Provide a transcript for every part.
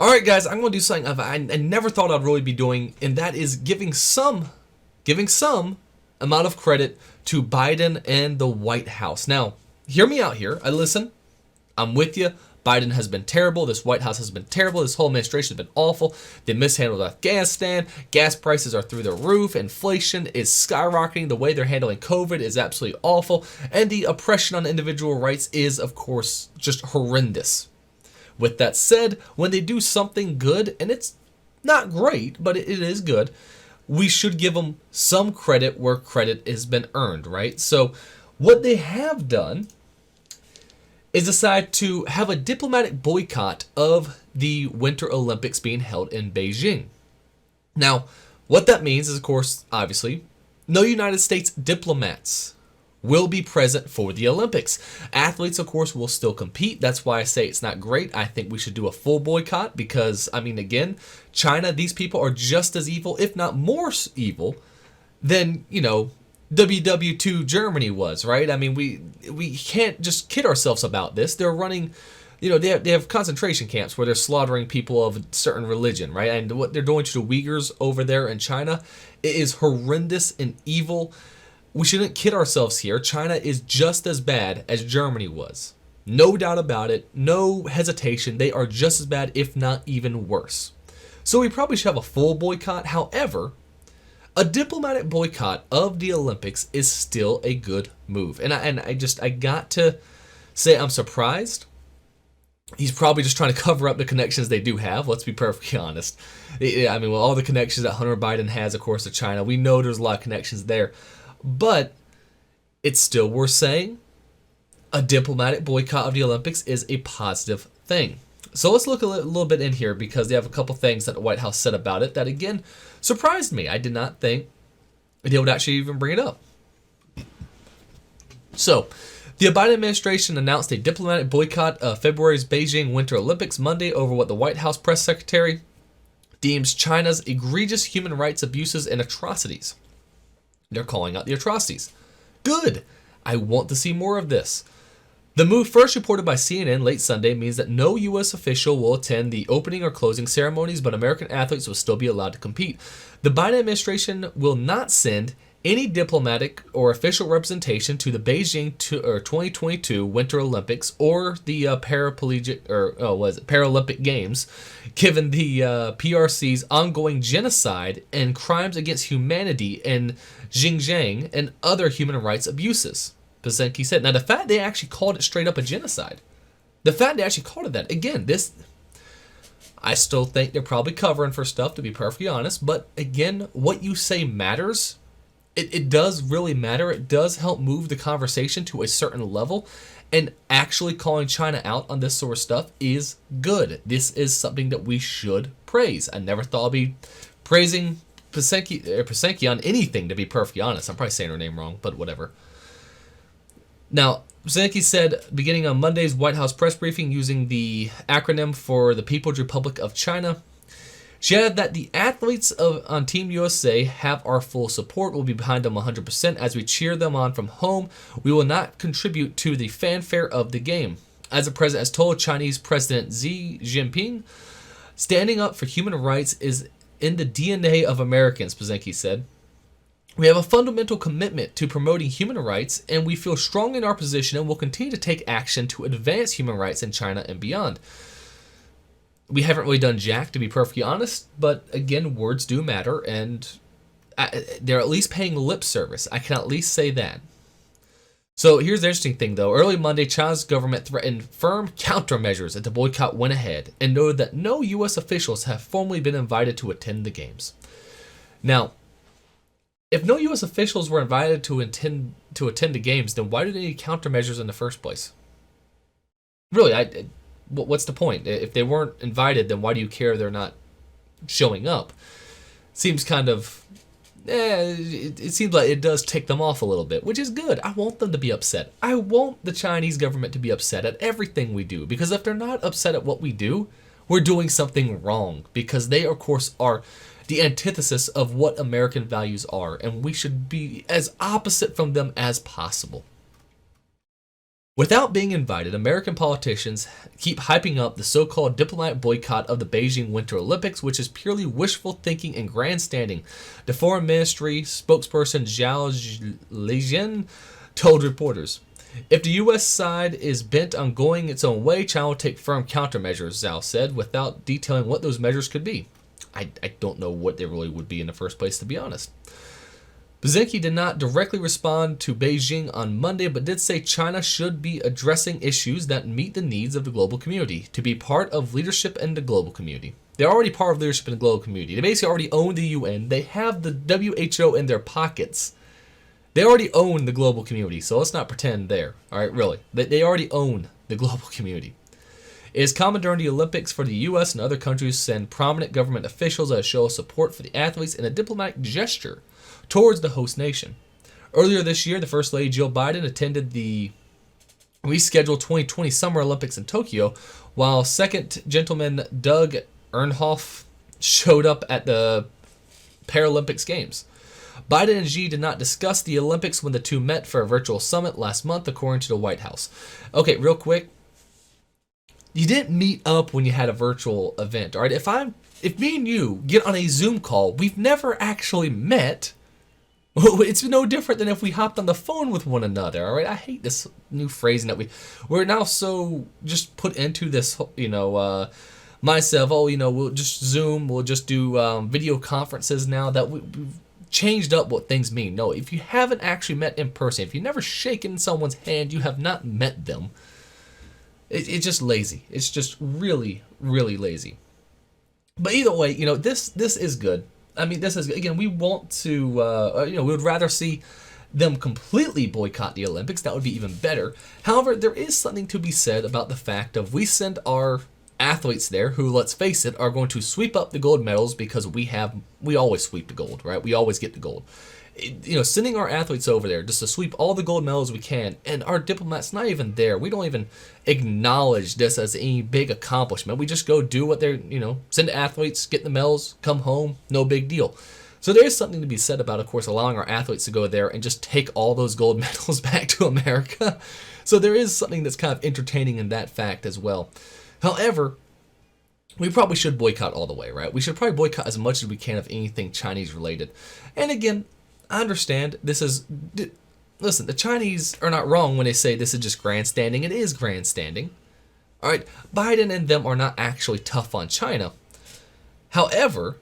All right, guys, I'm going to do something I never thought I'd really be doing, and that is giving some amount of credit to Biden and the White House. Now, hear me out here. I'm with you. Biden has been terrible. This White House has been terrible. This whole administration has been awful. They mishandled Afghanistan. Gas prices are through the roof. Inflation is skyrocketing. The way they're handling COVID is absolutely awful. And the oppression on individual rights is, of course, just horrendous. With that said, when they do something good, and it's not great, but it is good, we should give them some credit where credit has been earned, right? So what they have done is decide to have a diplomatic boycott of the Winter Olympics being held in Beijing. Now, what that means is, of course, obviously, no United States diplomats will be present for the Olympics. Athletes, of course, will still compete. That's why I say it's not great. I think we should do a full boycott because, again, China, these people are just as evil, if not more evil, than, WW2 Germany was, right? We can't just kid ourselves about this. They're running, they have concentration camps where they're slaughtering people of a certain religion, right? And what they're doing to the Uyghurs over there in China, it is horrendous and evil. We shouldn't kid ourselves here. China is just as bad as Germany was. No doubt about it. No hesitation. They are just as bad, if not even worse. So we probably should have a full boycott. However, a diplomatic boycott of the Olympics is still a good move. And I got to say I'm surprised. He's probably just trying to cover up the connections they do have. Let's be perfectly honest. All the connections that Hunter Biden has, of course, to China, we know there's a lot of connections there. But it's still worth saying a diplomatic boycott of the Olympics is a positive thing. So let's look a little bit in here because they have a couple things that the White House said about it that, again, surprised me. I did not think they would actually even bring it up. So, the Biden administration announced a diplomatic boycott of February's Beijing Winter Olympics Monday over what the White House press secretary deems China's egregious human rights abuses and atrocities. They're calling out the atrocities. Good. I want to see more of this. The move, first reported by CNN late Sunday, means that no U.S. official will attend the opening or closing ceremonies, but American athletes will still be allowed to compete. The Biden administration will not send any diplomatic or official representation to the Beijing 2022 Winter Olympics or the Paralympic Games, given the PRC's ongoing genocide and crimes against humanity in Xinjiang and other human rights abuses, Psaki said. Now, the fact they actually called it straight up a genocide, the fact they actually called it that, again, I still think they're probably covering for stuff, to be perfectly honest, but again, what you say matters. It does really matter. It does help move the conversation to a certain level, and actually calling China out on this sort of stuff is good. This is something that we should praise. I never thought I'd be praising Psaki on anything, to be perfectly honest. I'm probably saying her name wrong, but whatever. Now, Psaki said, beginning on Monday's White House press briefing using the acronym for the People's Republic of China, she added that the athletes on Team USA have our full support. We'll be behind them 100% as we cheer them on from home. We will not contribute to the fanfare of the game. As the president has told Chinese President Xi Jinping, standing up for human rights is in the DNA of Americans, Psaki said. We have a fundamental commitment to promoting human rights, and we feel strong in our position and will continue to take action to advance human rights in China and beyond. We haven't really done jack, to be perfectly honest, but again, words do matter, and they're at least paying lip service. I can at least say that. So here's the interesting thing, though. Early Monday, China's government threatened firm countermeasures if the boycott went ahead and noted that no U.S. officials have formally been invited to attend the games. Now, if no U.S. officials were invited to attend the games, then why do they need countermeasures in the first place? Really, what's the point? If they weren't invited, then why do you care they're not showing up? Seems kind of... it seems like it does tick them off a little bit, which is good. I want them to be upset. I want the Chinese government to be upset at everything we do, because if they're not upset at what we do, we're doing something wrong, because they, of course, are the antithesis of what American values are, and we should be as opposite from them as possible. Without being invited, American politicians keep hyping up the so-called diplomatic boycott of the Beijing Winter Olympics, which is purely wishful thinking and grandstanding. The Foreign Ministry spokesperson Zhao Lijian told reporters, "If the U.S. side is bent on going its own way, China will take firm countermeasures," Zhao said, without detailing what those measures could be. I don't know what they really would be in the first place, to be honest. Psaki did not directly respond to Beijing on Monday, but did say China should be addressing issues that meet the needs of the global community, to be part of leadership in the global community. They're already part of leadership in the global community. They basically already own the UN. They have the WHO in their pockets. They already own the global community, so let's not pretend there. All right, really. They already own the global community. It is common during the Olympics for the U.S. and other countries to send prominent government officials as a show of support for the athletes in a diplomatic gesture towards the host nation. Earlier this year, the First Lady Jill Biden attended the rescheduled 2020 Summer Olympics in Tokyo, while Second Gentleman Doug Emhoff showed up at the Paralympics Games. Biden and Xi did not discuss the Olympics when the two met for a virtual summit last month, according to the White House. Okay, real quick. You didn't meet up when you had a virtual event, all right? If me and you get on a Zoom call, we've never actually met. It's no different than if we hopped on the phone with one another, all right? I hate this new phrasing that we're now so just put into this, mindset of, we'll just Zoom, we'll just do video conferences now, that we've changed up what things mean. No, if you haven't actually met in person, if you've never shaken someone's hand, you have not met them. It's just lazy. It's just really, really lazy. But either way, this is good. I mean, this is, again, we want to, we would rather see them completely boycott the Olympics. That would be even better. However, there is something to be said about the fact of we send our athletes there who, let's face it, are going to sweep up the gold medals because we always sweep the gold, right? We always get the gold. Sending our athletes over there just to sweep all the gold medals we can, and our diplomats not even there. We don't even acknowledge this as any big accomplishment. We just go do what they're, send athletes, get the medals, come home, no big deal. So there is something to be said about, of course, allowing our athletes to go there and just take all those gold medals back to America. So there is something that's kind of entertaining in that fact as well. However, we probably should boycott all the way, right? We should probably boycott as much as we can of anything Chinese related. And again, I understand listen, the Chinese are not wrong when they say this is just grandstanding. It is grandstanding. All right, Biden and them are not actually tough on China. However,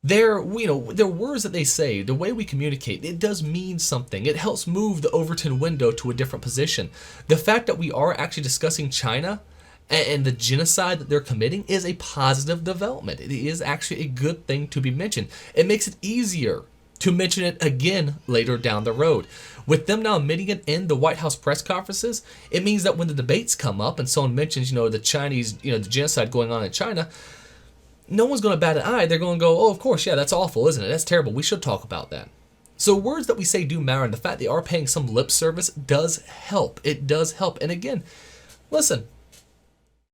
their words that they say, the way we communicate, it does mean something. It helps move the Overton window to a different position. The fact that we are actually discussing China and the genocide that they're committing is a positive development. It is actually a good thing to be mentioned. It makes it easier to mention it again later down the road. With them now admitting it in the White House press conferences, it means that when the debates come up and someone mentions, the Chinese, the genocide going on in China, no one's going to bat an eye. They're going to go, oh, of course, yeah, that's awful, isn't it? That's terrible. We should talk about that. So words that we say do matter, and the fact they are paying some lip service does help. It does help. And again, listen,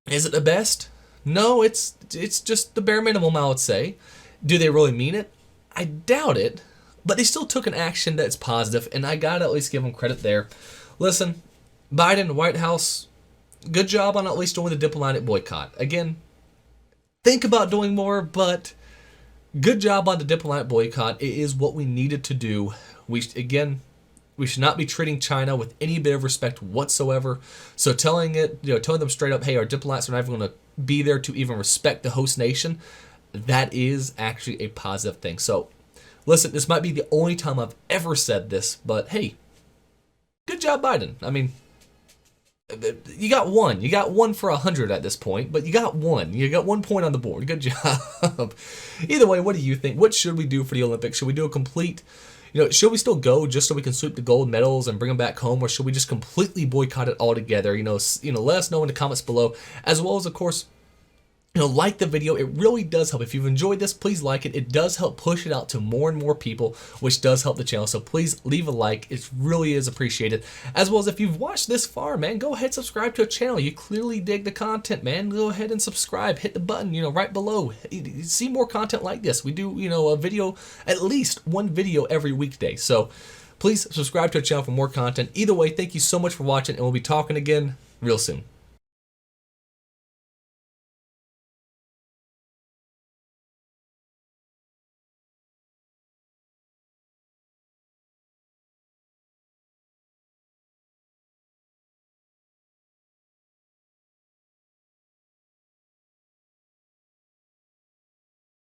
is it the best? No, it's just the bare minimum, I would say. Do they really mean it? I doubt it. But they still took an action that's positive, and I gotta at least give them credit there. Listen, Biden, White House, good job on at least doing the diplomatic boycott. Again, think about doing more, but good job on the diplomatic boycott. It is what we needed to do. We should not be treating China with any bit of respect whatsoever. So telling them straight up, hey, our diplomats are not even going to be there to even respect the host nation, that is actually a positive thing. So listen, this might be the only time I've ever said this, but hey, good job, Biden. I mean, you got one. You got one for 100 at this point, but you got one. You got 1 point on the board. Good job. Either way, what do you think? What should we do for the Olympics? Should we do a complete, should we still go just so we can sweep the gold medals and bring them back home, or should we just completely boycott it altogether? Let us know in the comments below, as well as, of course, like the video. It really does help. If you've enjoyed this, please like it. It does help push it out to more and more people, which does help the channel. So please leave a like. It really is appreciated. As well as if you've watched this far, man, go ahead and subscribe to a channel. You clearly dig the content, man. Go ahead and subscribe. Hit the button, right below. See more content like this. We do, a video, at least one video every weekday. So Please subscribe to our channel for more content. Either way, thank you so much for watching, and we'll be talking again real soon.